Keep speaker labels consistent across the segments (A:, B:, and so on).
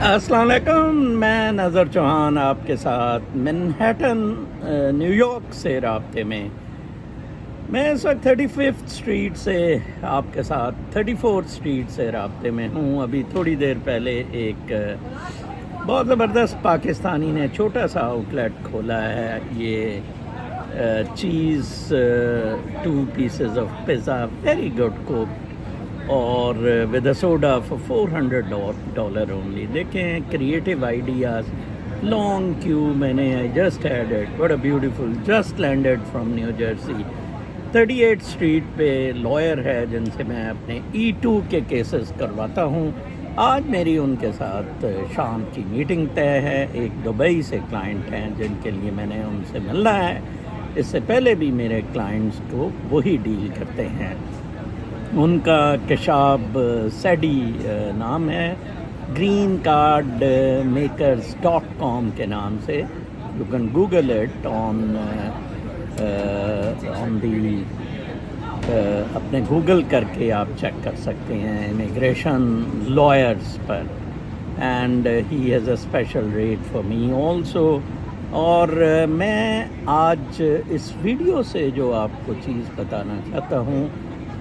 A: السلام علیکم، میں نظر چوہان آپ کے ساتھ منہیٹن نیو یارک سے رابطے میں اس وقت 35th اسٹریٹ سے آپ کے ساتھ 34th اسٹریٹ سے رابطے میں ہوں. ابھی تھوڑی دیر پہلے ایک بہت زبردست پاکستانی نے چھوٹا سا آؤٹ لیٹ کھولا ہے. یہ چیز 2 pieces of pizza very good coke اور with a soda for $400 only. دیکھیں کریٹیو آئیڈیاز، لانگ کیو. میں نے جسٹ ہیڈ اٹ، بڑا beautiful, just landed from New Jersey. 38 street پہ لائر ہے جن سے میں اپنے E2 کے کیسز کرواتا ہوں. آج میری ان کے ساتھ شام کی میٹنگ طے ہے. ایک دبئی سے کلائنٹ ہیں جن کے لیے میں نے ان سے ملنا ہے. اس سے پہلے بھی میرے کلائنٹس کو وہی ڈیل کرتے ہیں. ان کا کشاب سیڈی نام ہے، گرین کارڈ میکرز .com کے نام سے. You can Google it on the اپنے گوگل کر کے آپ چیک کر سکتے ہیں امیگریشن لائرز پر. And he has a special rate for me also. اور میں آج اس ویڈیو سے جو آپ کو چیز بتانا چاہتا ہوں،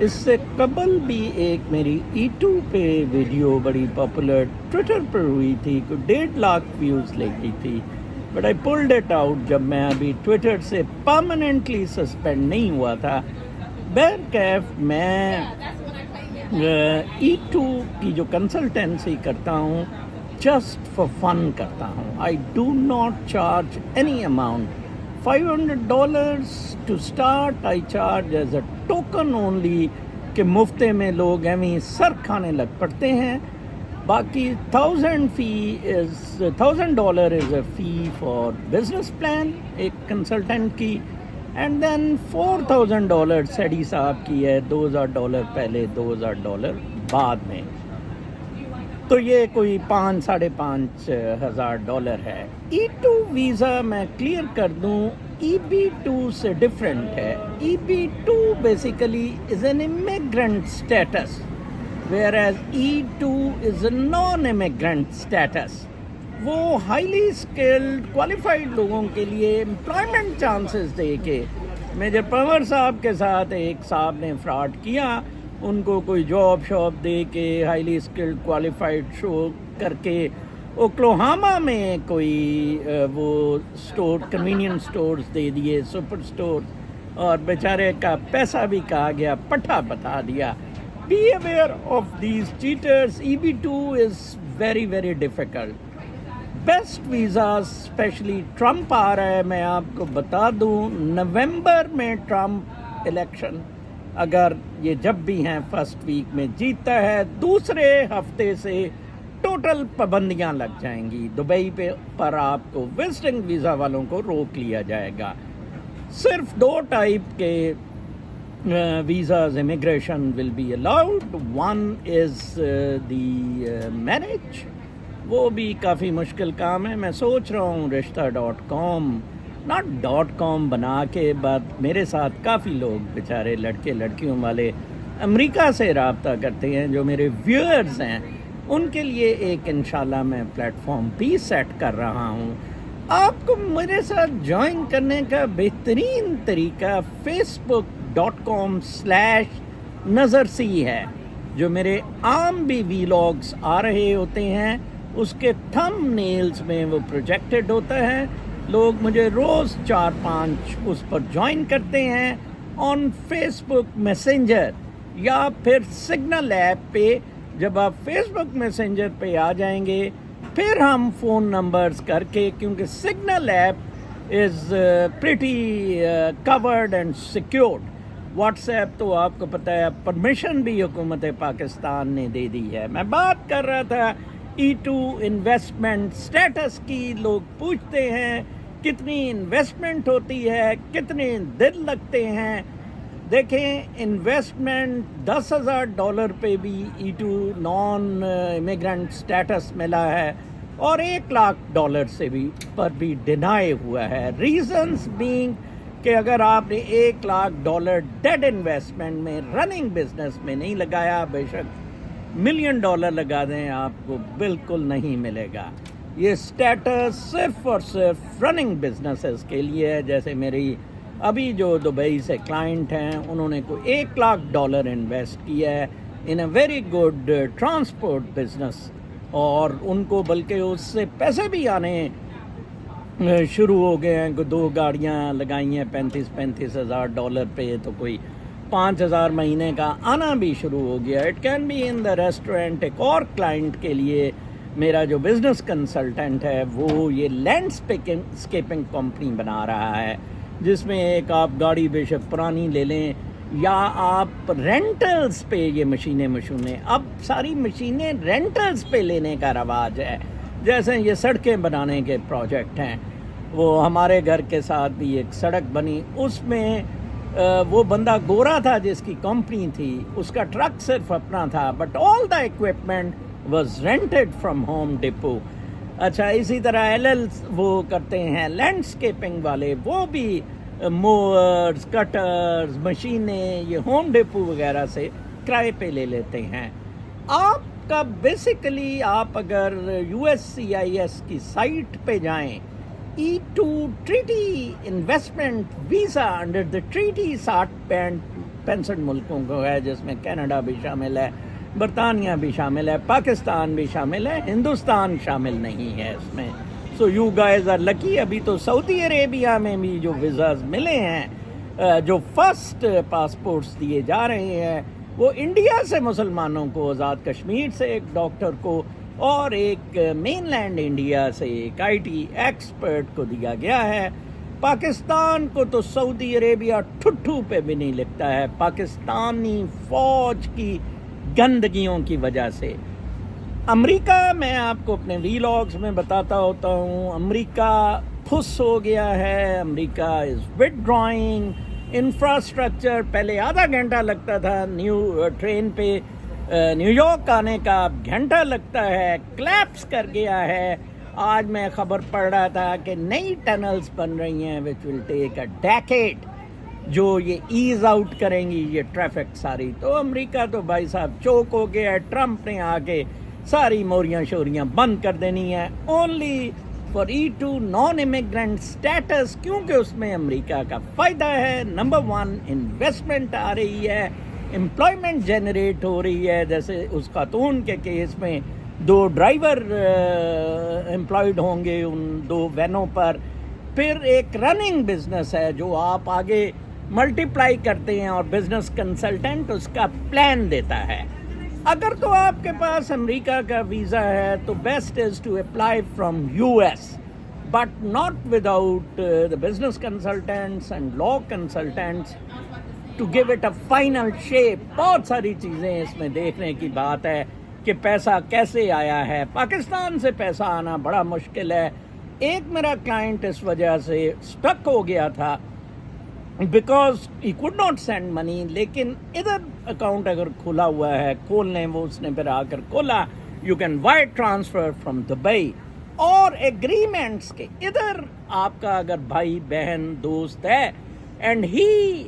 A: اس سے قبل بھی ایک میری E2 پہ ویڈیو بڑی پاپولر ٹویٹر پر ہوئی تھی، کوئی 1.5 لاکھ ویوز لے گئی تھی. But I pulled it out جب میں ابھی ٹویٹر سے پرماننٹلی سسپینڈ نہیں ہوا تھا. بہرکیف میں E2 کی جو کنسلٹنسی کرتا ہوں جسٹ فار فن کرتا ہوں. I do not charge any amount. $500 to start. I charge as a token only کہ مفتے میں لوگ ایویں سر کھانے لگ پڑتے ہیں. باقی $1,000 از اے فی فار بزنس پلان ایک کنسلٹنٹ کی. اینڈ دین $4,000 سیڈی صاحب کی ہے. $2,000 پہلے، $2,000 بعد میں. تو یہ کوئی $5,000-5,500 ہے. E2 ویزا میں کلیئر کر دوں، EB2 سے ڈفرینٹ ہے. EB2 basically is an immigrant status where as E2 is a non immigrant status. وہ ہائیلی اسکلڈ کوالیفائڈ لوگوں کے لیے امپلائمنٹ چانسز دے کے. میجر پنور صاحب کے ساتھ ایک صاحب نے فراڈ کیا، ان کو کوئی جاب دے کے ہائیلی اسکلڈ کوالیفائڈ شو کر کے اوکلاہوما میں کوئی وہ اسٹور کنوینئنس اسٹورز دے دیے، سپر اسٹور، اور بیچارے کا پیسہ بھی کہا گیا، پٹھا بتا دیا. Be aware of these cheaters. EB2 is very very difficult. Best visas especially Trump آ رہا ہے. میں آپ کو بتا دوں نومبر میں ٹرمپ الیکشن اگر یہ جب بھی ہیں فرسٹ ویک میں جیتتا ہے، دوسرے ہفتے سے ٹوٹل پابندیاں لگ جائیں گی. دبئی پر آپ کو وزٹنگ ویزا والوں کو روک لیا جائے گا. صرف 2 ٹائپ کے visas immigration will be allowed. One is the marriage. وہ بھی کافی مشکل کام ہے. میں سوچ رہا ہوں رشتہ .com .com بنا کے. بات میرے ساتھ کافی لوگ بیچارے لڑکے لڑکیوں والے امریکہ سے رابطہ کرتے ہیں جو میرے ویورز ہیں. ان کے لیے ایک انشاءاللہ میں پلیٹ فارم بھی سیٹ کر رہا ہوں. آپ کو میرے ساتھ جوائن کرنے کا بہترین طریقہ facebook.com/ نظرسی ہے. جو میرے عام بھی ویلاگز آ رہے ہوتے ہیں اس کے تھم نیلز میں وہ پروجیکٹڈ ہوتا ہے. لوگ مجھے روز 4-5 اس پر جوائن کرتے ہیں آن فیس بک میسنجر یا پھر سگنل ایپ پہ. جب آپ فیس بک میسنجر پہ آ جائیں گے پھر ہم فون نمبرز کر کے، کیونکہ signal app is pretty covered and secured. What's app تو آپ کو پتہ ہے پرمیشن بھی حکومت پاکستان نے دے دی ہے. میں بات کر رہا تھا E2 انویسٹمنٹ سٹیٹس کی. لوگ پوچھتے ہیں کتنی انویسٹمنٹ ہوتی ہے، کتنے دن لگتے ہیں. دیکھیں انویسٹمنٹ $10,000 پہ بھی E2 نان امیگرنٹ سٹیٹس ملا ہے اور $1,00,000 سے بھی ڈینائی ہوا ہے. ریزنز بینگ کہ اگر آپ نے $1,00,000 ڈیڈ انویسٹمنٹ میں رننگ بزنس میں نہیں لگایا، بے شک $1,000,000 لگا دیں آپ کو بالکل نہیں ملے گا. یہ اسٹیٹس صرف اور صرف رننگ بزنسز کے لیے ہے. جیسے میری ابھی جو دبئی سے کلائنٹ ہیں انہوں نے کوئی $1,00,000 انویسٹ کیا ہے in a very good transport business, اور ان کو بلکہ اس سے پیسے بھی آنے شروع ہو گئے ہیں. 2 گاڑیاں لگائی ہیں $35,000 پہ, تو کوئی 5,000 مہینے کا آنا بھی شروع ہو گیا. It can be in the restaurant. ایک اور کلائنٹ کے لیے میرا جو بزنس کنسلٹنٹ ہے وہ یہ لینڈسکیپنگ کمپنی بنا رہا ہے, جس میں ایک آپ گاڑی بے شک پرانی لے لیں یا آپ رینٹلز پہ یہ مشینیں اب ساری مشینیں رینٹلز پہ لینے کا رواج ہے. جیسے یہ سڑکیں بنانے کے پروجیکٹ ہیں, وہ ہمارے گھر کے ساتھ بھی ایک سڑک بنی, اس میں وہ بندہ گورا تھا جس کی کمپنی تھی, اس کا ٹرک صرف اپنا تھا, but all the equipment was rented from home depot. اچھا, اسی طرح وہ کرتے ہیں لینڈسکیپنگ والے, وہ بھی موورز, کٹرز, مشینیں یہ ہوم ڈپو وغیرہ سے کرائے پہ لے لیتے ہیں. آپ کا بیسیکلی آپ اگر USCIS کی سائٹ پہ جائیں, E2 treaty investment visa under the treaty 60-65 ملکوں کو ہے, جس میں کینیڈا بھی شامل ہے, برطانیہ بھی شامل ہے, پاکستان بھی شامل ہے, ہندوستان شامل نہیں ہے اس میں. So you guys are lucky. ابھی تو سعودی عربیہ میں بھی جو ویزاز ملے ہیں, جو فرسٹ پاسپورٹس دیے جا رہے ہیں, وہ انڈیا سے مسلمانوں کو, آزاد کشمیر سے ایک ڈاکٹر کو, اور ایک مین لینڈ انڈیا سے ایک IT ایکسپرٹ کو دیا گیا ہے. پاکستان کو تو سعودی عربیہ ٹھٹھو پہ بھی نہیں لکھتا ہے, پاکستانی فوج کی گندگیوں کی وجہ سے. امریکہ میں آپ کو اپنے ویلاگز میں بتاتا ہوتا ہوں, امریکہ پھس ہو گیا ہے, امریکہ از وتھڈرائنگ. انفراسٹرکچر پہلے آدھا گھنٹہ لگتا تھا نیو ٹرین پہ نیو یارک آنے کا, اب گھنٹہ لگتا ہے, کلیپس کر گیا ہے. آج میں خبر پڑھ رہا تھا کہ نئی ٹنلز بن رہی ہیں وچ ول ٹیک اے ڈیکیڈ, جو یہ ایز آؤٹ کریں گی یہ ٹریفک ساری. تو امریکہ تو بھائی صاحب چوک ہو گیا ہے. ٹرمپ نے آ کے ساری موریاں شوریاں بند کر دینی ہے, only for E2 non immigrant status, کیونکہ اس میں امریکہ کا فائدہ ہے. نمبر 1 انویسٹمنٹ آ رہی ہے, امپلائمنٹ جنریٹ ہو رہی ہے. جیسے اس خاتون کے کیس میں 2 ڈرائیور امپلائڈ ہوں گے ان 2 وینوں پر. پھر ایک رننگ بزنس ہے جو آپ آگے ملٹیپلائی کرتے ہیں, اور بزنس کنسلٹنٹ اس کا پلان دیتا ہے. اگر تو آپ کے پاس امریکہ کا ویزا ہے تو best is to apply from US, but not without the business consultants and law consultants to give it a final shape. بہت ساری چیزیں اس میں دیکھنے کی بات ہے کہ پیسہ کیسے آیا ہے. پاکستان سے پیسہ آنا بڑا مشکل ہے. ایک میرا کلائنٹ اس وجہ سے اسٹک ہو گیا تھا because he could not send money, لیکن ادھر اکاؤنٹ اگر کھلا ہوا ہے, کھول لیں, وہ اس نے پھر آ کر کھولا, you can wire transfer from Dubai. اور ایگریمنٹس کے ادھر آپ کا اگر بھائی بہن دوست ہے اینڈ ہی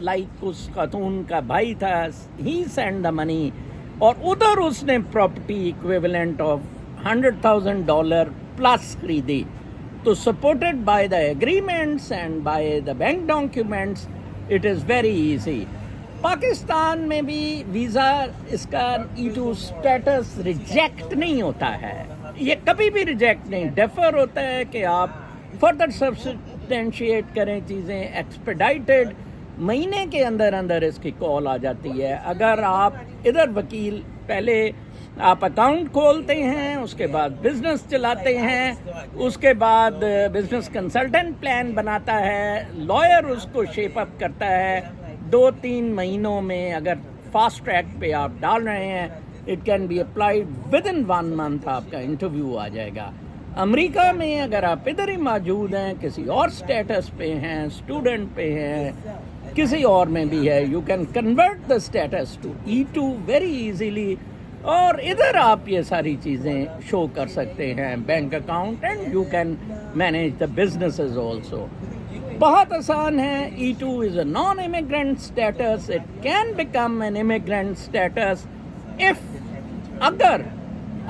A: لائک اس خاتون کا بھائی تھا, ہی سینڈ دا منی, اور ادھر اس نے پراپرٹی ایکویولنٹ آف $100,000 پلس خریدی, تو supported by the agreements and by the bank documents it is very easy. Pakistan میں بھی ویزا اس کا E2 اسٹیٹس ریجیکٹ نہیں ہوتا ہے, یہ کبھی بھی ریجیکٹ نہیں, ڈیفر ہوتا ہے کہ آپ فردر سبسٹینشیٹ کریں چیزیں. ایکسپیڈائٹڈ مہینے کے اندر اندر اس کی کال آ جاتی ہے. اگر آپ ادھر وکیل پہلے آپ اکاؤنٹ کھولتے ہیں, اس کے بعد بزنس چلاتے ہیں, اس کے بعد بزنس کنسلٹنٹ پلان بناتا ہے, لائر اس کو شیپ اپ کرتا ہے, 2-3 مہینوں میں اگر فاسٹ ٹریک پہ آپ ڈال رہے ہیں, it can be applied within 1 month آپ کا انٹرویو آ جائے گا. امریکہ میں اگر آپ ادھر ہی موجود ہیں, کسی اور اسٹیٹس پہ ہیں, اسٹوڈنٹ پہ ہیں, کسی اور میں بھی ہے, you can convert the status to E2 very easily, اور ادھر آپ یہ ساری چیزیں شو کر سکتے ہیں, bank account, and you can manage the businesses also. بہت آسان ہے. E2 is a non immigrant status. It can become an immigrant status if اگر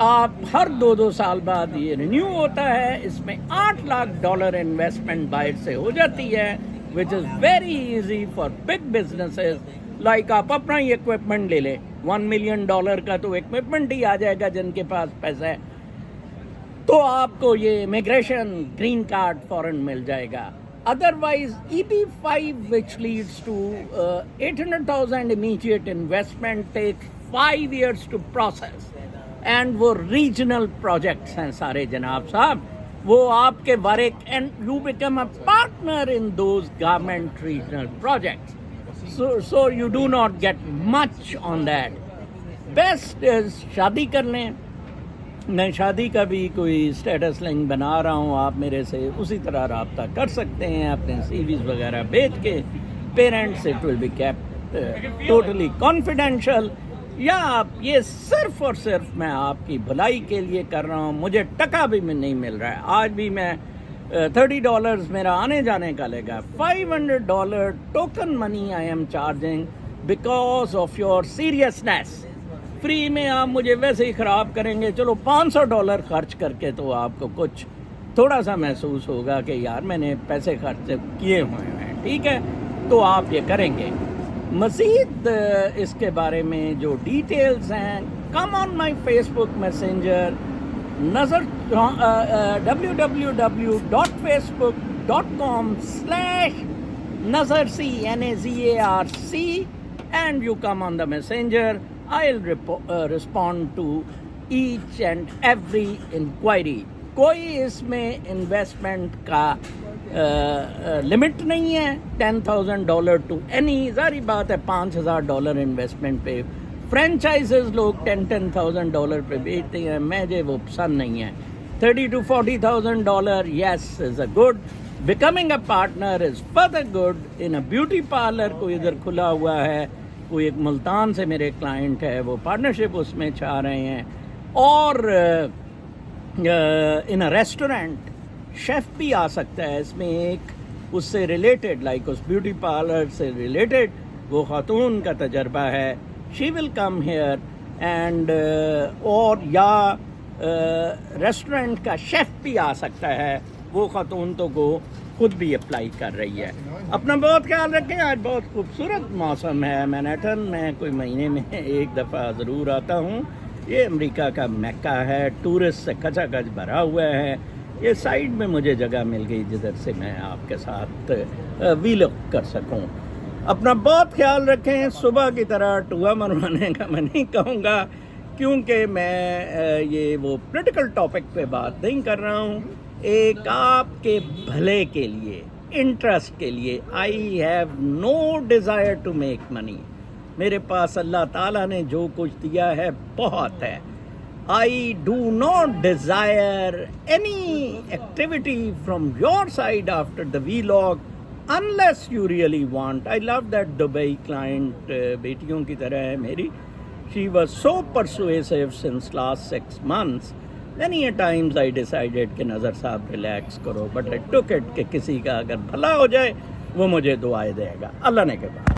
A: آپ ہر 2 سال بعد یہ رینیو ہوتا ہے, اس میں $8 لاکھ انویسٹمنٹ باہر سے ہو جاتی ہے, which is very easy for big businesses. Like آپ اپنا ہی اکوپمنٹ لے لیں, $1 ملین کا تو اکوپمنٹ ہی آ جائے گا جن کے پاس پیسہ ہے, تو آپ کو یہ امیگریشن گرین کارڈ فوراً مل جائے گا. Otherwise EB-5 which leads to 800,000 immediate investment takes 5 years to process, and وہ ریجنل پروجیکٹس ہیں سارے جناب صاحب, وہ آپ کے work and you become a partner in those government regional projects, so you do not get much on that. Best is شادی کر لیں. میں شادی کا بھی کوئی اسٹیٹس لنک بنا رہا ہوں, آپ میرے سے اسی طرح رابطہ کر سکتے ہیں اپنے CVs وغیرہ بھیج کے. Parents it will be kept totally confidential. یا آپ یہ صرف اور صرف میں آپ کی بھلائی کے لیے کر رہا ہوں, مجھے ٹکا بھی نہیں مل رہا ہے. آج بھی میں $30 میرا آنے جانے کا لے گا. $500 token money I am charging because of your seriousness. Free میں آپ مجھے ویسے ہی خراب کریں گے, چلو $500 خرچ کر کے تو آپ کو کچھ تھوڑا سا محسوس ہوگا کہ یار میں نے پیسے خرچ کیے ہوئے ہیں, ٹھیک ہے, تو آپ یہ کریں گے. مزید اس کے بارے میں جو ڈیٹیلز ہیں, کم آن مائی فیس بک میسنجر نظر www.facebook.com/nazarc NAZARC and you come on the messenger. I'll respond to each and every inquiry. کوئی اس میں انویسٹمنٹ کا لمٹ نہیں ہے. $10,000 ٹو اینی, ظاہری بات ہے $5,000 انویسٹمنٹ پہ فرینچائزز لوگ $10,000 پہ بیچتے ہیں, مجھے وہ پسند نہیں ہے. $30,000 to $40,000 yes is a good. Becoming a partner is further good. in a beauty parlor کوئی ادھر کھلا ہوا ہے, کوئی ایک ملتان سے میرے کلائنٹ ہے, وہ پارٹنرشپ اس میں چاہ رہے ہیں. اور ان اے ریسٹورینٹ شیف بھی آ سکتا ہے اس میں, ایک اس سے ریلیٹڈ لائک اس بیوٹی پارلر سے ریلیٹڈ وہ خاتون کا تجربہ ہے, شی ول کم ہیئر اینڈ اور یا ریسٹورینٹ کا شیف بھی آ سکتا ہے, وہ خاتون تو کو خود بھی اپلائی کر رہی ہے. اپنا بہت خیال رکھیں. آج بہت خوبصورت موسم ہے مینہٹن میں, کوئی مہینے میں ایک دفعہ ضرور آتا ہوں. یہ امریکہ کا میکہ ہے, ٹورسٹ سے کھچا کھچ بھرا ہوا ہے. یہ سائڈ میں مجھے جگہ مل گئی جدھر سے میں آپ کے ساتھ ویلوگ کر سکوں. اپنا بہت خیال رکھیں. صبح کی طرح ٹوا مروانے کا میں نہیں کہوں گا, کیونکہ میں یہ وہ پولیٹیکل ٹاپک پہ بات نہیں کر رہا ہوں. ایک آپ کے بھلے کے لیے, انٹرسٹ کے لیے. I have no desire to make money. میرے پاس اللہ تعالیٰ نے جو کچھ دیا ہے بہت ہے. I do not desire any activity from your side after the vlog unless you really want. I love that Dubai client, بیٹیوں کی طرح ہے میری. She was so persuasive since last 6 months. Many a times I decided کہ نظر صاحب relax کرو, but I took it کہ کسی کا اگر بھلا ہو جائے وہ مجھے دعائیں دے گا. اللہ نے کے بعد